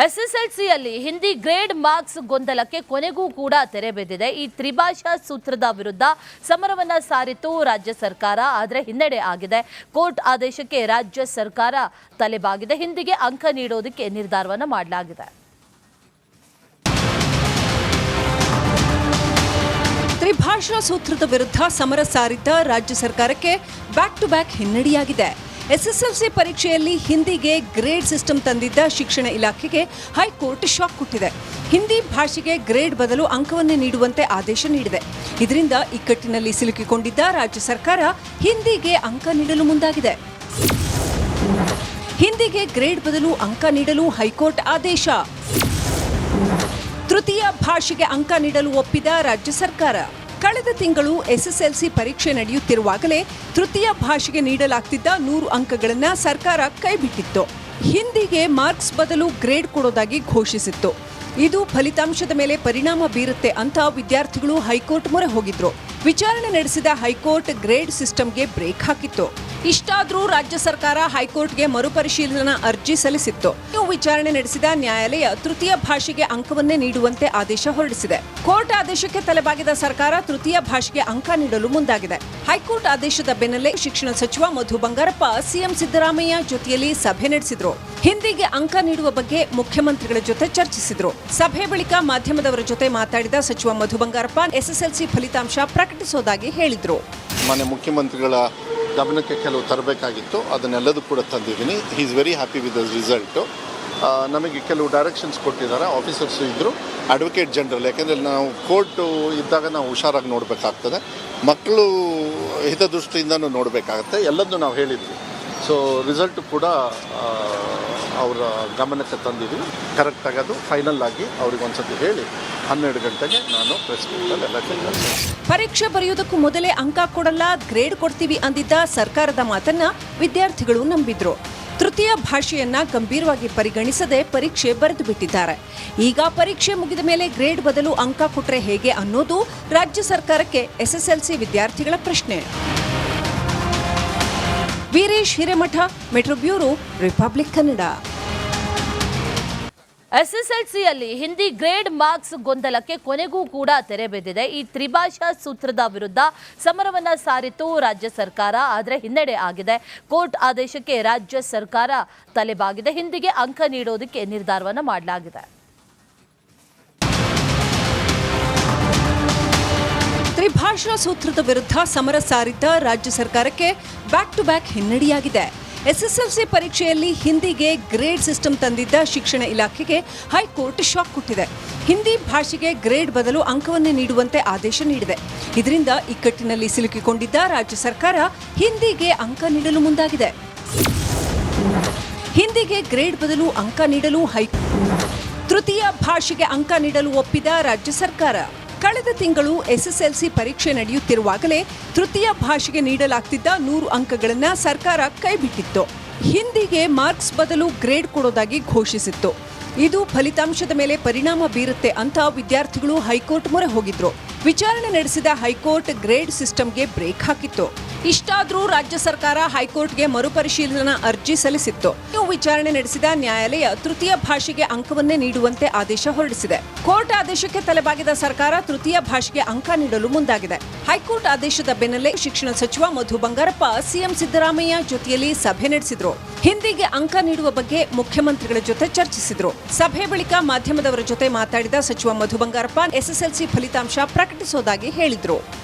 ಎಸ್ಎಸ್ಎಲ್ಸಿಯಲ್ಲಿ Hindi grade marks ಗೊಂದಲಕ್ಕೆ ಕೊನೆಗೂ ಕೂಡ ತೆರೆ ಬಿದ್ದಿದೆ. ಈ ತ್ರಿಭಾಷಾ ಸೂತ್ರದ ವಿರುದ್ಧ ಸಮರವನ್ನ ಸಾರಿತು ರಾಜ್ಯ ಸರ್ಕಾರ. ಆದರೆ ಹಿನ್ನಡೆ ಆಗಿದೆ. ಕೋರ್ಟ್ ಆದೇಶಕ್ಕೆ ರಾಜ್ಯ ಸರ್ಕಾರ ತಲೆಬಾಗಿದೆ. ಹಿಂದಿಗೆ ಅಂಕ ನೀಡೋದಕ್ಕೆ ನಿರ್ಧಾರವನ್ನ ಮಾಡಲಾಗಿದೆ. ತ್ರಿಭಾಷಾ ಸೂತ್ರದ ವಿರುದ್ಧ ಸಮರ ಸಾರಿದ್ದ ರಾಜ್ಯ ಸರ್ಕಾರಕ್ಕೆ ಬ್ಯಾಕ್ ಟು ಬ್ಯಾಕ್ ಹಿನ್ನಡೆಯಾಗಿದೆ. ಎಸ್ಎಸ್ಎಲ್ಸಿ ಪರೀಕ್ಷೆಯಲ್ಲಿ ಹಿಂದಿಗೆ ಗ್ರೇಡ್ ಸಿಸ್ಟಮ್ ತಂದಿದ್ದ ಶಿಕ್ಷಣ ಇಲಾಖೆಗೆ ಹೈಕೋರ್ಟ್ ಶಾಕ್ ಕೊಟ್ಟಿದೆ. ಹಿಂದಿ ಭಾಷೆಗೆ ಗ್ರೇಡ್ ಬದಲು ಅಂಕವನ್ನೇ ನೀಡುವಂತೆ ಆದೇಶ ನೀಡಿದೆ. ಇದರಿಂದ ಇಕ್ಕಟ್ಟಿನಲ್ಲಿ ಸಿಲುಕಿಕೊಂಡಿದ್ದ ರಾಜ್ಯ ಸರ್ಕಾರ ಹಿಂದಿಗೆ ಅಂಕ ನೀಡಲು ಮುಂದಾಗಿದೆ. ಹಿಂದಿಗೆ ಗ್ರೇಡ್ ಬದಲು ಅಂಕ ನೀಡಲು ಹೈಕೋರ್ಟ್ ಆದೇಶ. ತೃತೀಯ ಭಾಷೆಗೆ ಅಂಕ ನೀಡಲು ಒಪ್ಪಿದ ರಾಜ್ಯ ಸರ್ಕಾರ. ಕಳೆದ ತಿಂಗಳು ಎಸ್ಎಸ್ಎಲ್ಸಿ ಪರೀಕ್ಷೆ ನಡೆಯುತ್ತಿರುವಾಗಲೇ ತೃತೀಯ ಭಾಷೆಗೆ ನೀಡಲಾಗ್ತಿದ್ದ 100 ಅಂಕಗಳನ್ನು ಸರ್ಕಾರ ಕೈಬಿಟ್ಟಿತ್ತು. ಹಿಂದಿಗೆ ಮಾರ್ಕ್ಸ್ ಬದಲು ಗ್ರೇಡ್ ಕೊಡೋದಾಗಿ ಘೋಷಿಸಿತ್ತು. ಇದು ಫಲಿತಾಂಶದ ಮೇಲೆ ಪರಿಣಾಮ ಬೀರುತ್ತೆ ಅಂತ ವಿದ್ಯಾರ್ಥಿಗಳು ಹೈಕೋರ್ಟ್ ಮೊರೆ ಹೋಗಿದ್ರು. ವಿಚಾರಣೆ ನಡೆಸಿದ ಹೈಕೋರ್ಟ್ ಗ್ರೇಡ್ ಸಿಸ್ಟಮ್ಗೆ ಬ್ರೇಕ್ ಹಾಕಿತ್ತು. ಇಷ್ಟಾದರೂ ರಾಜ್ಯ ಸರ್ಕಾರ ಹೈಕೋರ್ಟ್ಗೆ ಮರುಪರಿಶೀಲನಾ ಅರ್ಜಿ ಸಲ್ಲಿಸಿತ್ತು. ವಿಚಾರಣೆ ನಡೆಸಿದ ನ್ಯಾಯಾಲಯ ತೃತೀಯ ಭಾಷೆಗೆ ಅಂಕವನ್ನೇ ನೀಡುವಂತೆ ಆದೇಶ ಹೊರಡಿಸಿದೆ. ಕೋರ್ಟ್ ಆದೇಶಕ್ಕೆ ತಲೆಬಾಗಿದ ಸರ್ಕಾರ ತೃತೀಯ ಭಾಷೆಗೆ ಅಂಕ ನೀಡಲು ಮುಂದಾಗಿದೆ. ಹೈಕೋರ್ಟ್ ಆದೇಶದ ಬೆನ್ನಲ್ಲೇ ಶಿಕ್ಷಣ ಸಚಿವ ಮಧು ಬಂಗಾರಪ್ಪ ಸಿಎಂ ಸಿದ್ದರಾಮಯ್ಯ ಜೊತೆಯಲ್ಲಿ ಸಭೆ ನಡೆಸಿದ್ರು. ಹಿಂದಿಗೆ ಅಂಕ ನೀಡುವ ಬಗ್ಗೆ ಮುಖ್ಯಮಂತ್ರಿಗಳ ಜೊತೆ ಚರ್ಚಿಸಿದ್ರು. ಸಭೆ ಬಳಿಕ ಮಾಧ್ಯಮದವರ ಜೊತೆ ಮಾತಾಡಿದ ಸಚಿವ ಮಧು ಬಂಗಾರಪ್ಪ ಎಸ್ಎಸ್ಎಲ್ಸಿ ಫಲಿತಾಂಶ ಪ್ರಕಟಿಸೋದಾಗಿ ಹೇಳಿದ್ರು. ಮಾನ್ಯ ಮುಖ್ಯಮಂತ್ರಿಗಳ ಗಮನಕ್ಕೆ ಕೆಲವು ತರಬೇಕಾಗಿತ್ತು, ಅದನ್ನೆಲ್ಲದೂ ಕೂಡ ತಂದಿದ್ದೀನಿ. He is very happy with the result. ನಮಗೆ ಕೆಲವು ಡೈರೆಕ್ಷನ್ಸ್ ಕೊಟ್ಟಿದ್ದಾರೆ. ಆಫೀಸರ್ಸು ಇದ್ದರು, ಅಡ್ವೊಕೇಟ್ ಜನರಲ್. ಯಾಕೆಂದರೆ ನಾವು ಕೋರ್ಟು ಇದ್ದಾಗ ನಾವು ಹುಷಾರಾಗಿ ನೋಡಬೇಕಾಗ್ತದೆ, ಮಕ್ಕಳು ಹಿತದೃಷ್ಟಿಯಿಂದನೂ ನೋಡಬೇಕಾಗತ್ತೆ. ಎಲ್ಲದನ್ನೂ ನಾವು ಹೇಳಿದ್ವಿ. ಸೊ ರಿಸಲ್ಟು ಕೂಡ ಅವರ ಗಮನಕ್ಕೆ ತಂದಿದ್ದೀವಿ. ಕರೆಕ್ಟಾಗಿ ಅದು ಫೈನಲ್ ಆಗಿ ಅವ್ರಿಗೆ ಒಂದ್ಸತಿ ಹೇಳಿ 12 ಗಂಟೆಗೆ ನಾನು ಪ್ರೆಸ್ ಮೀಟಲ್ಲಿ ಎಲ್ಲ ತಿಳಿಸ್ತೀನಿ. ಪರೀಕ್ಷೆ ಬರೆಯುವುದಕ್ಕೂ ಮೊದಲೇ ಅಂಕ ಕೊಡಲ್ಲ, ಗ್ರೇಡ್ ಕೊಡ್ತೀವಿ ಅಂದಿದ್ದ ಸರ್ಕಾರದ ಮಾತನ್ನ ವಿದ್ಯಾರ್ಥಿಗಳು ನಂಬಿದ್ರು. ತೃತೀಯ ಭಾಷೆಯನ್ನ ಗಂಭೀರವಾಗಿ ಪರಿಗಣಿಸದೆ ಪರೀಕ್ಷೆ ಬರೆದು ಬಿಟ್ಟಿದ್ದಾರೆ. ಈಗ ಪರೀಕ್ಷೆ ಮುಗಿದ ಮೇಲೆ ಗ್ರೇಡ್ ಬದಲು ಅಂಕ ಕೊಟ್ರೆ ಹೇಗೆ ಅನ್ನೋದು ರಾಜ್ಯ ಸರ್ಕಾರಕ್ಕೆ ಎಸ್ಎಸ್ಎಲ್ಸಿ ವಿದ್ಯಾರ್ಥಿಗಳ ಪ್ರಶ್ನೆ. Veeresh Hiremath, metro bureau, republic Kannada. ಎಸ್ಎಸ್ಎಲ್ಸಿಯಲ್ಲಿ ಹಿಂದಿ ಗ್ರೇಡ್ ಮಾರ್ಕ್ಸ್ ಗೊಂದಲಕ್ಕೆ ಕೊನೆಗೂ ಕೂಡ ತೆರೆ ಬಿದ್ದಿದೆ. ಈ ತ್ರಿಭಾಷಾ ಸೂತ್ರದ ವಿರುದ್ಧ ಸಮರವನ್ನ ಸಾರಿತು ರಾಜ್ಯ ಸರ್ಕಾರ. ಆದರೆ ಹಿನ್ನಡೆ ಆಗಿದೆ. ಕೋರ್ಟ್ ಆದೇಶಕ್ಕೆ ರಾಜ್ಯ ಸರ್ಕಾರ ತಲೆಬಾಗಿದೆ. ಹಿಂದಿಗೆ ಅಂಕ ನೀಡೋದಕ್ಕೆ ನಿರ್ಧಾರವನ್ನ ಮಾಡಲಾಗಿದೆ. ತ್ರಿಭಾಷಾ ಸೂತ್ರದ ವಿರುದ್ಧ ಸಮರ ಸಾರಿದ್ದ ರಾಜ್ಯ ಸರ್ಕಾರಕ್ಕೆ ಬ್ಯಾಕ್ ಟು ಬ್ಯಾಕ್ ಹಿನ್ನಡೆಯಾಗಿದೆ. ಎಸ್ಎಸ್ಎಲ್ಸಿ ಪರೀಕ್ಷೆಯಲ್ಲಿ ಹಿಂದಿಗೆ ಗ್ರೇಡ್ ಸಿಸ್ಟಮ್ ತಂದಿದ್ದ ಶಿಕ್ಷಣ ಇಲಾಖೆಗೆ ಹೈಕೋರ್ಟ್ ಶಾಕ್ ಕೊಟ್ಟಿದೆ. ಹಿಂದಿ ಭಾಷೆಗೆ ಗ್ರೇಡ್ ಬದಲು ಅಂಕವನ್ನೇ ನೀಡುವಂತೆ ಆದೇಶ ನೀಡಿದೆ. ಇದರಿಂದ ಇಕ್ಕಟ್ಟಿನಲ್ಲಿ ಸಿಲುಕಿಕೊಂಡಿದ್ದ ರಾಜ್ಯ ಸರ್ಕಾರ ಹಿಂದಿಗೆ ಅಂಕ ನೀಡಲು ಮುಂದಾಗಿದೆ. ಹಿಂದಿಗೆ ಗ್ರೇಡ್ ಬದಲು ಅಂಕ ನೀಡಲು ತೃತೀಯ ಭಾಷೆಗೆ ಅಂಕ ನೀಡಲು ಒಪ್ಪಿದ ರಾಜ್ಯ ಸರ್ಕಾರ. ಕಳೆದ ತಿಂಗಳು ಎಸ್ಎಸ್ಎಲ್ಸಿ ಪರೀಕ್ಷೆ ನಡೆಯುತ್ತಿರುವಾಗಲೇ ತೃತೀಯ ಭಾಷೆಗೆ ನೀಡಲಾಗ್ತಿದ್ದ 100 ಅಂಕಗಳನ್ನು ಸರ್ಕಾರ ಕೈಬಿಟ್ಟಿತ್ತು. ಹಿಂದಿಗೆ ಮಾರ್ಕ್ಸ್ ಬದಲು ಗ್ರೇಡ್ ಕೊಡೋದಾಗಿ ಘೋಷಿಸಿತ್ತು. ಇದು ಫಲಿತಾಂಶದ ಮೇಲೆ ಪರಿಣಾಮ ಬೀರುತ್ತೆ ಅಂತ ವಿದ್ಯಾರ್ಥಿಗಳು ಹೈಕೋರ್ಟ್ ಮೊರೆ ಹೋಗಿದ್ರು. ವಿಚಾರಣೆ ನಡೆಸಿದ ಹೈಕೋರ್ಟ್ ಗ್ರೇಡ್ ಸಿಸ್ಟಮ್ಗೆ ಬ್ರೇಕ್ ಹಾಕಿತ್ತು. ಇಷ್ಟಾದರೂ ರಾಜ್ಯ ಸರ್ಕಾರ ಹೈಕೋರ್ಟ್ಗೆ ಮರುಪರಿಶೀಲನಾ ಅರ್ಜಿ ಸಲ್ಲಿಸಿತ್ತು. ವಿಚಾರಣೆ ನಡೆಸಿದ ನ್ಯಾಯಾಲಯ ತೃತೀಯ ಭಾಷೆಗೆ ಅಂಕವನ್ನೇ ನೀಡುವಂತೆ ಆದೇಶ ಹೊರಡಿಸಿದೆ. ಕೋರ್ಟ್ ಆದೇಶಕ್ಕೆ ತಲೆಬಾಗಿದ ಸರ್ಕಾರ ತೃತೀಯ ಭಾಷೆಗೆ ಅಂಕ ನೀಡಲು ಮುಂದಾಗಿದೆ. ಹೈಕೋರ್ಟ್ ಆದೇಶದ ಬೆನ್ನಲ್ಲೇ ಶಿಕ್ಷಣ ಸಚಿವ ಮಧು ಬಂಗಾರಪ್ಪ ಸಿಎಂ ಸಿದ್ದರಾಮಯ್ಯ ಜೊತೆಯಲ್ಲಿ ಸಭೆ ನಡೆಸಿದ್ರು. ಹಿಂದಿಗೆ ಅಂಕ ನೀಡುವ ಬಗ್ಗೆ ಮುಖ್ಯಮಂತ್ರಿಗಳ ಜೊತೆ ಚರ್ಚಿಸಿದ್ರು. ಸಭೆ ಬಳಿಕ ಮಾಧ್ಯಮದವರ ಜೊತೆ ಮಾತಾಡಿದ ಸಚಿವ ಮಧು ಬಂಗಾರಪ್ಪ ಎಸ್ಎಸ್ಎಲ್ಸಿ ಫಲಿತಾಂಶ ಪ್ರಕಟಿಸೋದಾಗಿ ಹೇಳಿದ್ರು.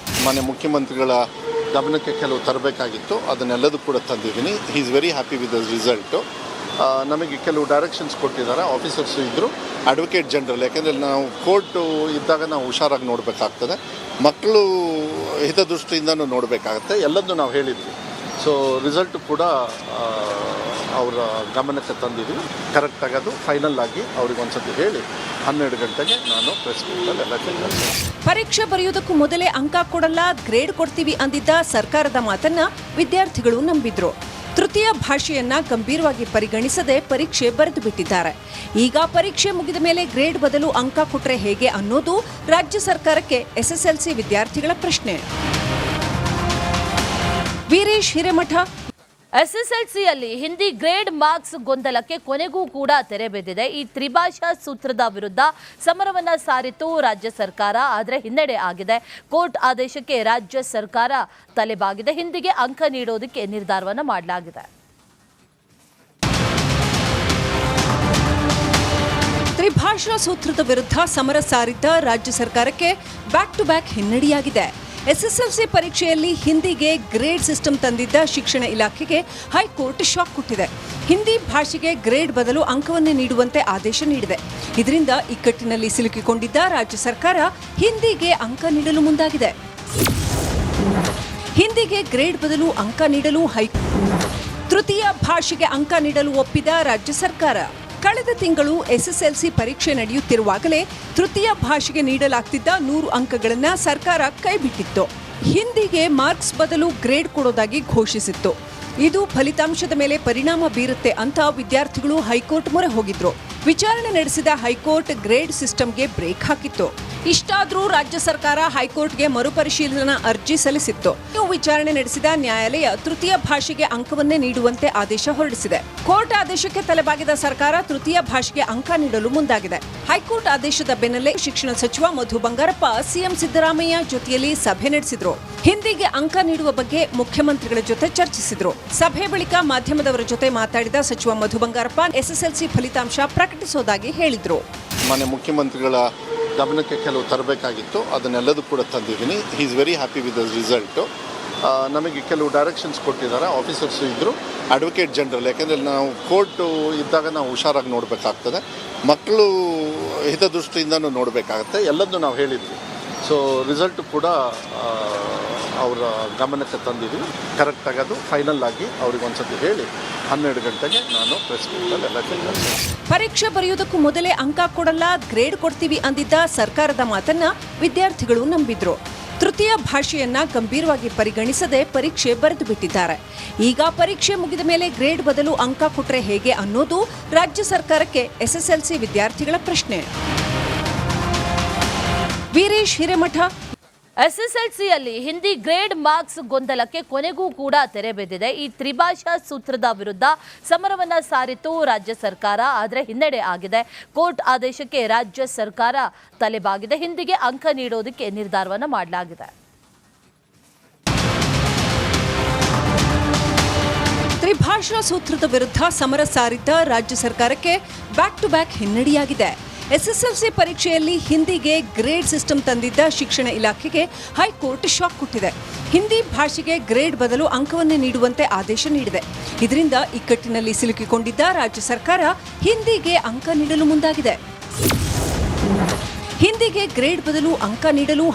ಮಾನ್ಯ ಮುಖ್ಯಮಂತ್ರಿಗಳ ಗಮನಕ್ಕೆ ಕೆಲವು ತರಬೇಕಾಗಿತ್ತು, ಅದನ್ನೆಲ್ಲದೂ ಕೂಡ ತಂದಿದ್ದೀನಿ. He is very happy with the result. ನಮಗೆ ಕೆಲವು ಡೈರೆಕ್ಷನ್ಸ್ ಕೊಟ್ಟಿದ್ದಾರೆ. ಆಫೀಸರ್ಸು ಇದ್ದರು, ಅಡ್ವೊಕೇಟ್ ಜನರಲ್. ಯಾಕೆಂದರೆ ನಾವು ಕೋರ್ಟು ಇದ್ದಾಗ ನಾವು ಹುಷಾರಾಗಿ ನೋಡಬೇಕಾಗ್ತದೆ, ಮಕ್ಕಳು ಹಿತದೃಷ್ಟಿಯಿಂದನೂ ನೋಡಬೇಕಾಗತ್ತೆ. ಎಲ್ಲದನ್ನೂ ನಾವು ಹೇಳಿದ್ವಿ. ಸೊ ರಿಸಲ್ಟು ಕೂಡ ಅವರ ಗಮನಕ್ಕೆ ತಂದಿದ್ದೀವಿ. ಕರೆಕ್ಟಾಗಿ ಅದು ಫೈನಲ್ ಆಗಿ ಅವ್ರಿಗೆ ಒಂದ್ಸತಿ ಹೇಳಿ 12 ಗಂಟೆಗೆ ನಾನು ಪ್ರೆಸ್ ಮೀಟಲ್ಲಿ ಎಲ್ಲ ತಿಳಿಸ್ತೀನಿ. ಪರೀಕ್ಷೆ ಬರೆಯುವುದಕ್ಕೂ ಮೊದಲೇ ಅಂಕ ಕೊಡಲ್ಲ, ಗ್ರೇಡ್ ಕೊಡ್ತೀವಿ ಅಂದಿದ್ದ ಸರ್ಕಾರದ ಮಾತನ್ನ ವಿದ್ಯಾರ್ಥಿಗಳು ನಂಬಿದ್ರು. ತೃತೀಯ ಭಾಷೆಯನ್ನ ಗಂಭೀರವಾಗಿ ಪರಿಗಣಿಸದೆ ಪರೀಕ್ಷೆ ಬರೆದು ಬಿಟ್ಟಿದ್ದಾರೆ. ಈಗ ಪರೀಕ್ಷೆ ಮುಗಿದ ಮೇಲೆ ಗ್ರೇಡ್ ಬದಲು ಅಂಕ ಕೊಟ್ರೆ ಹೇಗೆ ಅನ್ನೋದು ರಾಜ್ಯ ಸರ್ಕಾರಕ್ಕೆ ಎಸ್ಎಸ್ಎಲ್ಸಿ ವಿದ್ಯಾರ್ಥಿಗಳ ಪ್ರಶ್ನೆ. ವೀರೇಶ್ ಹಿರೇಮಠ, ಎಸ್ಎಸ್ಎಲ್ಸಿಯಲ್ಲಿ ಹಿಂದಿ ಗ್ರೇಡ್ ಮಾರ್ಕ್ಸ್ ಗೊಂದಲಕ್ಕೆ ಕೊನೆಗೂ ಕೂಡ ತೆರೆ ಬಿದ್ದಿದೆ. ಈ ತ್ರಿಭಾಷಾ ಸೂತ್ರದ ವಿರುದ್ಧ ಸಮರವನ್ನ ಸಾರಿತು ರಾಜ್ಯ ಸರ್ಕಾರ. ಆದರೆ ಹಿನ್ನಡೆ ಆಗಿದೆ. ಕೋರ್ಟ್ ಆದೇಶಕ್ಕೆ ರಾಜ್ಯ ಸರ್ಕಾರ ತಲೆಬಾಗಿದೆ. ಹಿಂದಿಗೆ ಅಂಕ ನೀಡೋದಕ್ಕೆ ನಿರ್ಧಾರವನ್ನ ಮಾಡಲಾಗಿದೆ. ತ್ರಿಭಾಷಾ ಸೂತ್ರದ ವಿರುದ್ಧ ಸಮರ ಸಾರಿದ್ದ ರಾಜ್ಯ ಸರ್ಕಾರಕ್ಕೆ ಬ್ಯಾಕ್ ಟು ಬ್ಯಾಕ್ ಹಿನ್ನಡೆಯಾಗಿದೆ. ಎಸ್ಎಸ್ಎಲ್ಸಿ ಪರೀಕ್ಷೆಯಲ್ಲಿ ಹಿಂದಿಗೆ ಗ್ರೇಡ್ ಸಿಸ್ಟಮ್ ತಂದಿದ್ದ ಶಿಕ್ಷಣ ಇಲಾಖೆಗೆ ಹೈಕೋರ್ಟ್ ಶಾಕ್ ಕೊಟ್ಟಿದೆ. ಹಿಂದಿ ಭಾಷೆಗೆ ಗ್ರೇಡ್ ಬದಲು ಅಂಕವನ್ನೇ ನೀಡುವಂತೆ ಆದೇಶ ನೀಡಿದೆ. ಇದರಿಂದ ಇಕ್ಕಟ್ಟಿನಲ್ಲಿ ಸಿಲುಕಿಕೊಂಡಿದ್ದ ರಾಜ್ಯ ಸರ್ಕಾರ ಹಿಂದಿಗೆ ಅಂಕ ನೀಡಲು ಮುಂದಾಗಿದೆ. ಹಿಂದಿಗೆ ಗ್ರೇಡ್ ಬದಲು ಅಂಕ ನೀಡಲು ತೃತೀಯ ಭಾಷೆಗೆ ಅಂಕ ನೀಡಲು ಒಪ್ಪಿದ ರಾಜ್ಯ ಸರ್ಕಾರ. ಕಳೆದ ತಿಂಗಳು ಎಸ್ಎಸ್ಎಲ್ಸಿ ಪರೀಕ್ಷೆ ನಡೆಯುತ್ತಿರುವಾಗಲೇ ತೃತೀಯ ಭಾಷೆಗೆ ನೀಡಲಾಗ್ತಿದ್ದ 100 ಅಂಕಗಳನ್ನು ಸರ್ಕಾರ ಕೈಬಿಟ್ಟಿತ್ತು. ಹಿಂದಿಗೆ ಮಾರ್ಕ್ಸ್ ಬದಲು ಗ್ರೇಡ್ ಕೊಡೋದಾಗಿ ಘೋಷಿಸಿತ್ತು. ಇದು ಫಲಿತಾಂಶದ ಮೇಲೆ ಪರಿಣಾಮ ಬೀರುತ್ತೆ ಅಂತ ವಿದ್ಯಾರ್ಥಿಗಳು ಹೈಕೋರ್ಟ್ ಮೊರೆ ಹೋಗಿದ್ರು. ವಿಚಾರಣೆ ನಡೆಸಿದ ಹೈಕೋರ್ಟ್ ಗ್ರೇಡ್ ಸಿಸ್ಟಮ್ಗೆ ಬ್ರೇಕ್ ಹಾಕಿತ್ತು. ಇಷ್ಟಾದರೂ ರಾಜ್ಯ ಸರ್ಕಾರ ಹೈಕೋರ್ಟ್ಗೆ ಮರುಪರಿಶೀಲನಾ ಅರ್ಜಿ ಸಲ್ಲಿಸಿತ್ತು. ವಿಚಾರಣೆ ನಡೆಸಿದ ನ್ಯಾಯಾಲಯ ತೃತೀಯ ಭಾಷೆಗೆ ಅಂಕವನ್ನೇ ನೀಡುವಂತೆ ಆದೇಶ ಹೊರಡಿಸಿದೆ. ಕೋರ್ಟ್ ಆದೇಶಕ್ಕೆ ತಲೆಬಾಗಿದ ಸರ್ಕಾರ ತೃತೀಯ ಭಾಷೆಗೆ ಅಂಕ ನೀಡಲು ಮುಂದಾಗಿದೆ. ಹೈಕೋರ್ಟ್ ಆದೇಶದ ಬೆನ್ನಲ್ಲೇ ಶಿಕ್ಷಣ ಸಚಿವ ಮಧು ಬಂಗಾರಪ್ಪ ಸಿಎಂ ಸಿದ್ದರಾಮಯ್ಯ ಜೊತೆಯಲ್ಲಿ ಸಭೆ ನಡೆಸಿದ್ರು. ಹಿಂದಿಗೆ ಅಂಕ ನೀಡುವ ಬಗ್ಗೆ ಮುಖ್ಯಮಂತ್ರಿಗಳ ಜೊತೆ ಚರ್ಚಿಸಿದ್ರು. ಸಭೆ ಬಳಿಕ ಮಾಧ್ಯಮದವರ ಜೊತೆ ಮಾತಾಡಿದ ಸಚಿವ ಮಧು ಬಂಗಾರಪ್ಪ ಎಸ್ಎಸ್ಎಲ್ಸಿ ಫಲಿತಾಂಶ ಪ್ರಕಟಿಸೋದಾಗಿ ಹೇಳಿದ್ರು. ಮಾನ್ಯ ಮುಖ್ಯಮಂತ್ರಿಗಳ ಗಮನಕ್ಕೆ ಕೆಲವು ತರಬೇಕಾಗಿತ್ತು, ಅದನ್ನೆಲ್ಲದೂ ಕೂಡ ತಂದಿದ್ದೀನಿ. He is very happy with the result. ನಮಗೆ ಕೆಲವು ಡೈರೆಕ್ಷನ್ಸ್ ಕೊಟ್ಟಿದ್ದಾರೆ. ಆಫೀಸರ್ಸು ಇದ್ದರು, ಅಡ್ವೊಕೇಟ್ ಜನರಲ್. ಯಾಕೆಂದರೆ ನಾವು ಕೋರ್ಟು ಇದ್ದಾಗ ನಾವು ಹುಷಾರಾಗಿ ನೋಡಬೇಕಾಗ್ತದೆ, ಮಕ್ಕಳು ಹಿತದೃಷ್ಟಿಯಿಂದನೂ ನೋಡಬೇಕಾಗತ್ತೆ. ಎಲ್ಲದನ್ನೂ ನಾವು ಹೇಳಿದ್ವಿ. ಸೊ ರಿಸಲ್ಟು ಕೂಡ ಅವರ ಗಮನಕ್ಕೆ ತಂದಿದ್ವಿ. ಕರೆಕ್ಟಾಗಿ ಅದು ಫೈನಲ್ ಆಗಿ ಅವ್ರಿಗೆ ಒಂದ್ಸತಿ ಹೇಳಿ 12 ಗಂಟೆಗೆ ನಾನು ಪ್ರೆಸ್ ಮೀಟಲ್ಲಿ ಎಲ್ಲ ತಿಳಿಸ್ತೀನಿ. ಪರೀಕ್ಷೆ ಬರೆಯುವುದಕ್ಕೂ ಮೊದಲೇ ಅಂಕ ಕೊಡಲ್ಲ, ಗ್ರೇಡ್ ಕೊಡ್ತೀವಿ ಅಂದಿದ್ದ ಸರ್ಕಾರದ ಮಾತನ್ನ ವಿದ್ಯಾರ್ಥಿಗಳು ನಂಬಿದ್ರು. ತೃತೀಯ ಭಾಷೆಯನ್ನ ಗಂಭೀರವಾಗಿ ಪರಿಗಣಿಸದೆ ಪರೀಕ್ಷೆ ಬರೆದು ಬಿಟ್ಟಿದ್ದಾರೆ. ಈಗ ಪರೀಕ್ಷೆ ಮುಗಿದ ಮೇಲೆ ಗ್ರೇಡ್ ಬದಲು ಅಂಕ ಕೊಟ್ರೆ ಹೇಗೆ ಅನ್ನೋದು ರಾಜ್ಯ ಸರ್ಕಾರಕ್ಕೆ ಎಸ್ಎಸ್ಎಲ್ಸಿ ವಿದ್ಯಾರ್ಥಿಗಳ ಪ್ರಶ್ನೆ. ವೀರೇಶ್ ಹಿರೇಮಠ. ಎಸ್ಎಸ್ಎಲ್ಸಿಯಲ್ಲಿ ಹಿಂದಿ ಗ್ರೇಡ್ ಮಾರ್ಕ್ಸ್ ಗೊಂದಲಕ್ಕೆ ಕೊನೆಗೂ ಕೂಡ ತೆರೆ ಬಿದ್ದಿದೆ. ಈ ತ್ರಿಭಾಷಾ ಸೂತ್ರದ ವಿರುದ್ಧ ಸಮರವನ್ನ ಸಾರಿತು ರಾಜ್ಯ ಸರ್ಕಾರ. ಆದರೆ ಹಿನ್ನಡೆ ಆಗಿದೆ. ಕೋರ್ಟ್ ಆದೇಶಕ್ಕೆ ರಾಜ್ಯ ಸರ್ಕಾರ ತಲೆಬಾಗಿದೆ. ಹಿಂದಿಗೆ ಅಂಕ ನೀಡೋದಕ್ಕೆ ನಿರ್ಧಾರವನ್ನ ಮಾಡಲಾಗಿದೆ. ತ್ರಿಭಾಷಾ ಸೂತ್ರದ ವಿರುದ್ಧ ಸಮರ ಸಾರಿದ್ದ ರಾಜ್ಯ ಸರ್ಕಾರಕ್ಕೆ ಬ್ಯಾಕ್ ಟು ಬ್ಯಾಕ್ ಹಿನ್ನಡೆಯಾಗಿದೆ. ಎಸ್ಎಸ್ಎಲ್ಸಿ ಪರೀಕ್ಷೆಯಲ್ಲಿ ಹಿಂದಿಗೆ ಗ್ರೇಡ್ ಸಿಸ್ಟಮ್ ತಂದಿದ್ದ ಶಿಕ್ಷಣ ಇಲಾಖೆಗೆ ಹೈಕೋರ್ಟ್ ಶಾಕ್ ಕೊಟ್ಟಿದೆ. ಹಿಂದಿ ಭಾಷೆಗೆ ಗ್ರೇಡ್ ಬದಲು ಅಂಕವನ್ನೇ ನೀಡುವಂತೆ ಆದೇಶ ನೀಡಿದೆ. ಇದರಿಂದ ಇಕ್ಕಟ್ಟಿನಲ್ಲಿ ಸಿಲುಕಿಕೊಂಡಿದ್ದ ರಾಜ್ಯ ಸರ್ಕಾರ ಹಿಂದಿಗೆ ಅಂಕ ನೀಡಲು ಮುಂದಾಗಿದೆ. ಹಿಂದಿಗೆ ಗ್ರೇಡ್ ಬದಲು ಅಂಕ ನೀಡಲು